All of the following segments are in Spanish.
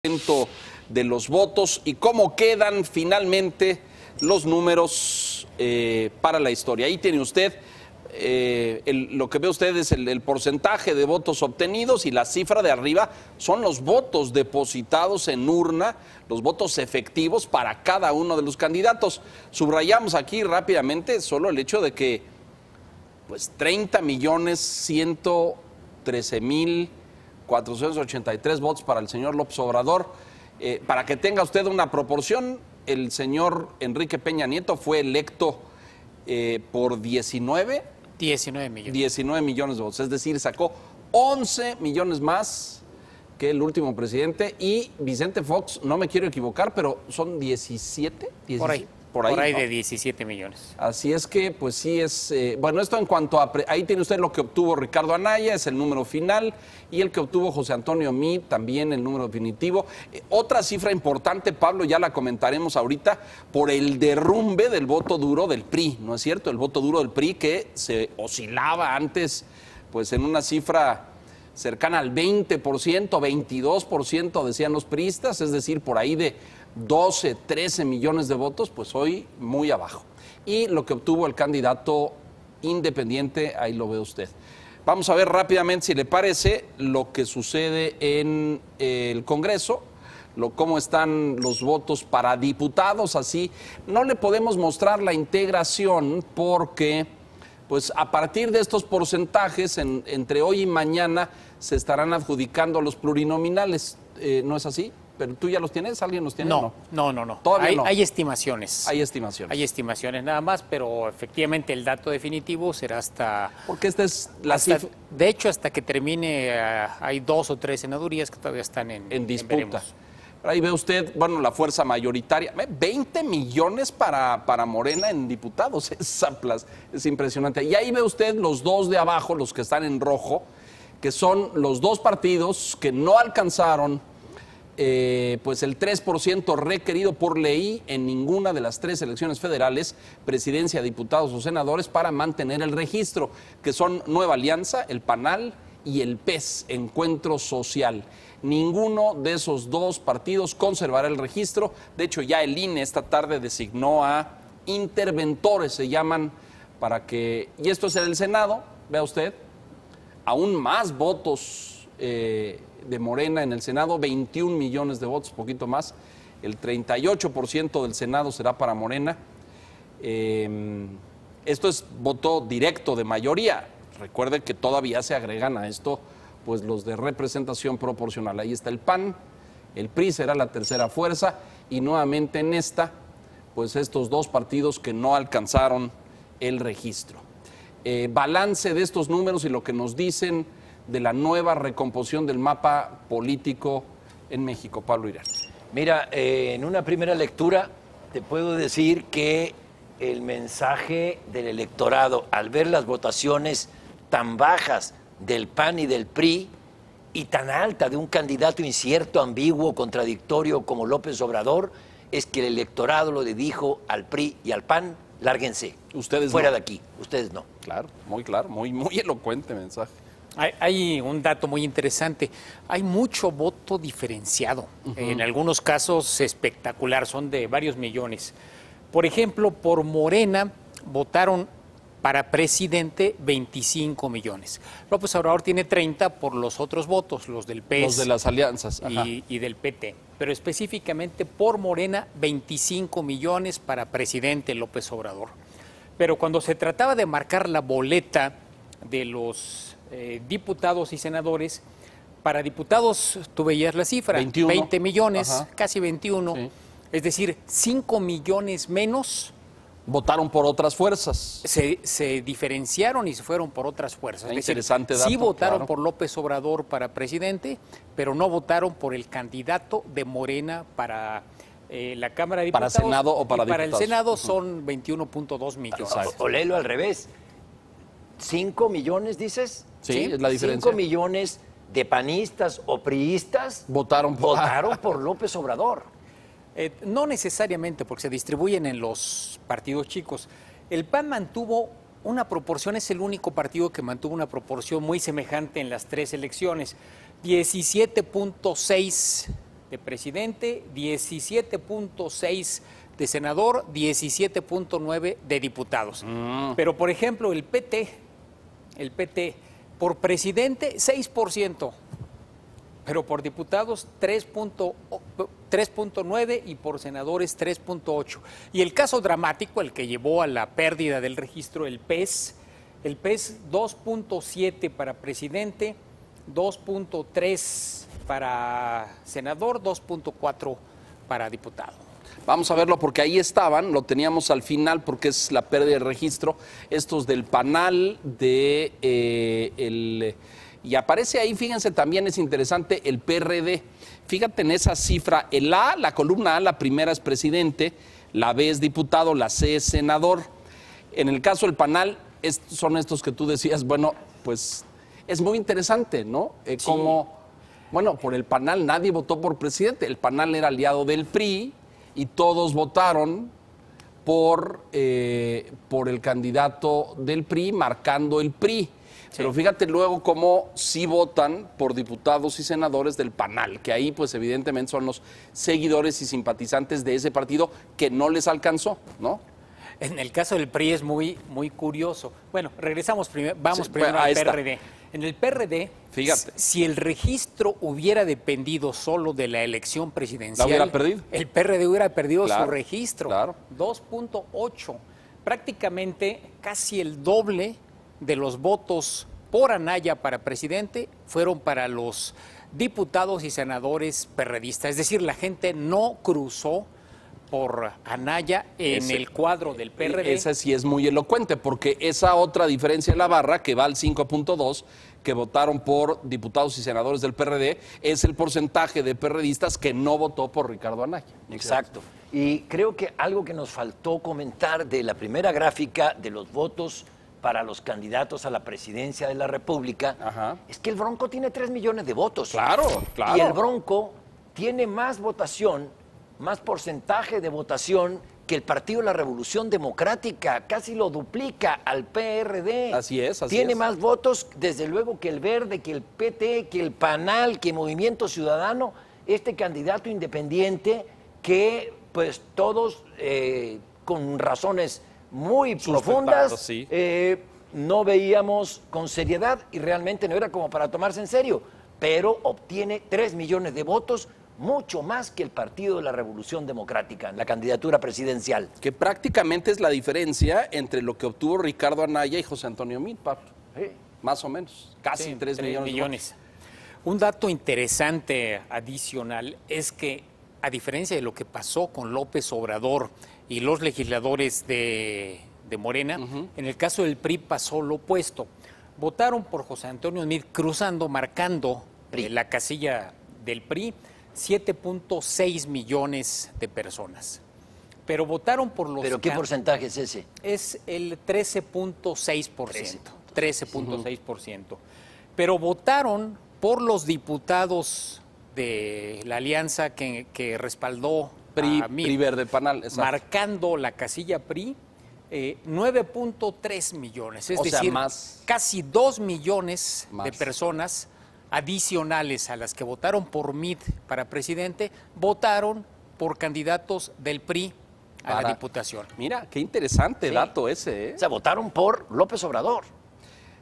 De los votos y cómo quedan finalmente los números para la historia. Ahí tiene usted, lo que ve usted es el porcentaje de votos obtenidos y la cifra de arriba son los votos depositados en urna, los votos efectivos para cada uno de los candidatos. Subrayamos aquí rápidamente solo el hecho de que pues 30.113.483 votos para el señor López Obrador. Para que tenga usted una proporción, el señor Enrique Peña Nieto fue electo por 19 millones de votos. Es decir, sacó 11 millones más que el último presidente. Y Vicente Fox, no me quiero equivocar, pero son 17. Por ahí, ¿no? de 17 millones. Así es que, pues sí es... bueno, esto en cuanto a... Ahí tiene usted lo que obtuvo Ricardo Anaya, es el número final, y el que obtuvo José Antonio Meade, también el número definitivo. Otra cifra importante, Pablo, ya la comentaremos ahorita, por el derrumbe del voto duro del PRI, ¿no es cierto? El voto duro del PRI que se oscilaba antes, pues en una cifra cercana al 20%, 22% decían los priistas, es decir, por ahí de 12, 13 millones de votos, pues hoy muy abajo. Y lo que obtuvo el candidato independiente, ahí lo ve usted. Vamos a ver rápidamente, si le parece, lo que sucede en el Congreso, cómo están los votos para diputados. Así no le podemos mostrar la integración porque, pues a partir de estos porcentajes, entre hoy y mañana se estarán adjudicando los plurinominales. ¿No es así? ¿Pero tú ya los tienes? ¿Alguien los tiene? No. Todavía no. Hay estimaciones. Hay estimaciones. Hay estimaciones nada más, pero efectivamente el dato definitivo será hasta... Porque esta es la cifra... De hecho, hasta que termine, hay 2 o 3 senadurías que todavía están en disputa. Ahí ve usted, bueno, la fuerza mayoritaria. 20 millones para Morena en diputados. Es impresionante. Y ahí ve usted los dos de abajo, los que están en rojo, que son los dos partidos que no alcanzaron pues el 3% requerido por ley en ninguna de las 3 elecciones federales, presidencia, diputados o senadores, para mantener el registro, que son Nueva Alianza, el PANAL y el PES, Encuentro Social. Ninguno de esos dos partidos conservará el registro. De hecho, ya el INE esta tarde designó a interventores, se llaman, para que... Y esto es en el Senado, vea usted, aún más votos de Morena en el Senado, 21 millones de votos, poquito más. El 38% del Senado será para Morena. Esto es voto directo de mayoría. Recuerde que todavía se agregan a esto pues los de representación proporcional. Ahí está el PAN, el PRI será la tercera fuerza y nuevamente en esta, pues estos dos partidos que no alcanzaron el registro. Balance de estos números y lo que nos dicen de la nueva recomposición del mapa político en México. Pablo Irán. Mira, en una primera lectura te puedo decir que el mensaje del electorado, al ver las votaciones tan bajas del PAN y del PRI y tan alta de un candidato incierto, ambiguo, contradictorio como López Obrador, es que el electorado le dijo al PRI y al PAN: lárguense, ustedes fuera no. de aquí, ustedes no. Claro, muy elocuente mensaje. Hay un dato muy interesante. Hay mucho voto diferenciado. En algunos casos espectacular, son de varios millones. Por ejemplo, por Morena votaron para presidente 25 millones. López Obrador tiene 30 por los otros votos, los del PES. Los de las alianzas. Y del PT. Pero específicamente por Morena, 25 millones para presidente López Obrador. Pero cuando se trataba de marcar la boleta de los diputados y senadores, para diputados tú veías la cifra, 21. 20 millones, casi 21, sí. Es decir, 5 millones menos votaron por otras fuerzas. Se diferenciaron y se fueron por otras fuerzas. Interesante dato. Sí votaron claro. por López Obrador para presidente, pero no votaron por el candidato de Morena para la Cámara de Diputados. ¿Para Senado o para Para diputados? el Senado son 21.2 millones. O léelo al revés. 5 millones, dices. Sí, es la diferencia. 5 millones de panistas o priistas votaron por López Obrador. No necesariamente, porque se distribuyen en los partidos chicos. El PAN mantuvo una proporción, es el único partido que mantuvo una proporción muy semejante en las 3 elecciones. 17.6 de presidente, 17.6 de senador, 17.9 de diputados. Pero, por ejemplo, el PT, por presidente, 6%, pero por diputados 3.9 y por senadores 3.8. Y el caso dramático, el que llevó a la pérdida del registro, el PES 2.7 para presidente, 2.3 para senador, 2.4 para diputado. Vamos a verlo porque ahí estaban, lo teníamos al final porque es la pérdida de registro, estos del panal, y aparece ahí, fíjense, también es interesante el PRD. Fíjate en esa cifra, el A, la columna A, la primera es presidente, la B es diputado, la C es senador. En el caso del panal, son estos que tú decías, bueno, pues es muy interesante, ¿no? Sí. Como, bueno, por el panal nadie votó por presidente, el panal era aliado del PRI y todos votaron por el candidato del PRI, marcando el PRI. Sí. Pero fíjate luego cómo sí votan por diputados y senadores del panal, que ahí pues evidentemente son los seguidores y simpatizantes de ese partido que no les alcanzó, ¿no? En el caso del PRI es muy curioso. Bueno, regresamos primero, vamos sí, primero al PRD. En el PRD, fíjate, si el registro hubiera dependido solo de la elección presidencial, ¿la hubiera perdido? El PRD hubiera perdido claro, su registro. Claro. 2.8, prácticamente casi el doble de los votos por Anaya para presidente fueron para los diputados y senadores perredistas. Es decir, la gente no cruzó por Anaya en el cuadro del PRD. Esa sí es muy elocuente, porque esa otra diferencia en la barra, que va al 5.2, que votaron por diputados y senadores del PRD, es el porcentaje de perredistas que no votó por Ricardo Anaya. Exacto. Y creo que algo que nos faltó comentar de la primera gráfica de los votos para los candidatos a la presidencia de la República, ajá, es que el Bronco tiene 3 millones de votos. Claro, claro. Y el Bronco tiene más votación, más porcentaje de votación que el Partido de la Revolución Democrática, casi lo duplica al PRD. Así es, así Tiene es. más votos, desde luego, que el Verde, que el PT, que el PANAL, que Movimiento Ciudadano, este candidato independiente que, pues, todos con razones muy profundas, sí, no veíamos con seriedad y realmente no era como para tomarse en serio, pero obtiene 3 millones de votos, mucho más que el Partido de la Revolución Democrática en la candidatura presidencial. Que prácticamente es la diferencia entre lo que obtuvo Ricardo Anaya y José Antonio Meade, Pablo. Sí. Más o menos, casi sí, 3 millones. Un dato interesante adicional es que, a diferencia de lo que pasó con López Obrador y los legisladores de Morena, en el caso del PRI pasó lo opuesto. Votaron por José Antonio Meade marcando la casilla del PRI, 7.6 millones de personas. Pero votaron por los... ¿Pero qué porcentaje es ese? Es el 13.6%. 13.6%. Pero votaron por los diputados de la alianza que respaldó PRI, a Meade, PRI Verde Panal, exacto, marcando la casilla PRI, 9.3 millones. Es decir, casi 2 millones de personas adicionales a las que votaron por Meade para presidente, votaron por candidatos del PRI a la diputación. Mira, qué interesante dato ese, ¿eh? O sea, votaron por López Obrador.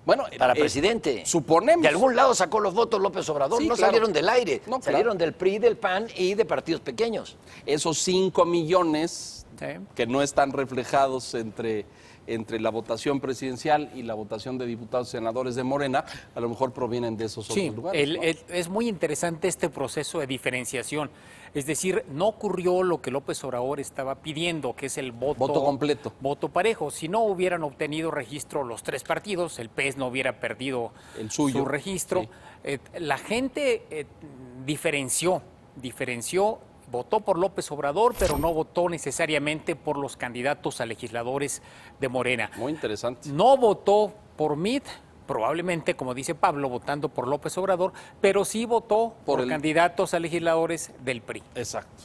Bueno, para presidente. Suponemos. De algún lado sacó los votos López Obrador, sí, no claro, salieron del aire, no, salieron claro, del PRI, del PAN y de partidos pequeños. Esos 5 millones que no están reflejados entre la votación presidencial y la votación de diputados y senadores de Morena, a lo mejor provienen de esos otros lugares. ¿No? Es muy interesante este proceso de diferenciación. Es decir, no ocurrió lo que López Obrador estaba pidiendo, que es el voto completo. Voto parejo. Si no hubieran obtenido registro los 3 partidos, el PES no hubiera perdido su registro. Sí. La gente diferenció, votó por López Obrador, pero no votó necesariamente por los candidatos a legisladores de Morena. Muy interesante. No votó por Meade, probablemente, como dice Pablo, votando por López Obrador, pero sí votó por candidatos a legisladores del PRI. Exacto.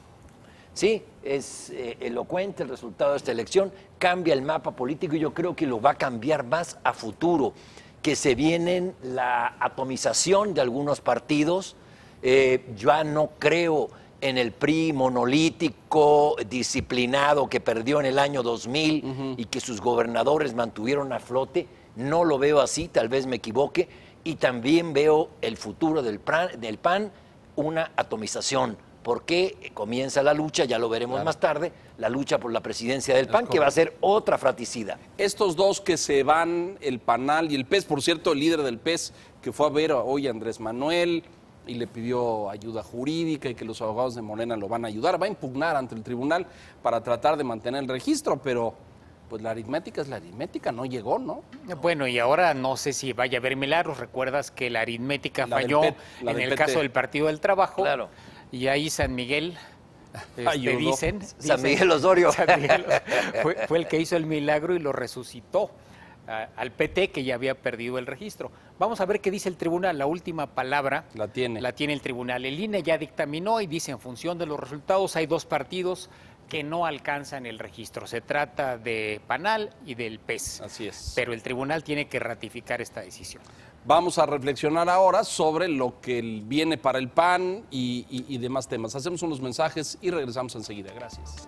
Sí, es elocuente el resultado de esta elección, cambia el mapa político y yo creo que lo va a cambiar más a futuro, que se viene la atomización de algunos partidos. Ya no creo en el PRI monolítico, disciplinado, que perdió en el año 2000 y que sus gobernadores mantuvieron a flote. No lo veo así, tal vez me equivoque. Y también veo el futuro del PAN, una atomización. Porque comienza la lucha, ya lo veremos más tarde, la lucha por la presidencia del PAN, que va a ser otra fratricida. Estos dos que se van, el PANAL y el PES, por cierto, el líder del PES, que fue a ver hoy a Andrés Manuel y le pidió ayuda jurídica y que los abogados de Morena lo van a ayudar, va a impugnar ante el tribunal para tratar de mantener el registro, pero pues la aritmética es la aritmética, no llegó, ¿no? Bueno, y ahora no sé si vaya a haber milagros. Recuerdas que la aritmética falló en el caso del Partido del Trabajo. Claro. Y ahí San Miguel, dicen, San Miguel Osorio. San Miguel fue el que hizo el milagro y lo resucitó al PT, que ya había perdido el registro. Vamos a ver qué dice el tribunal. La última palabra la tiene el tribunal. El INE ya dictaminó y dice, en función de los resultados, hay dos partidos que no alcanzan el registro. Se trata de PANAL y del PES. Así es. Pero el tribunal tiene que ratificar esta decisión. Vamos a reflexionar ahora sobre lo que viene para el PAN y demás temas. Hacemos unos mensajes y regresamos enseguida. Gracias.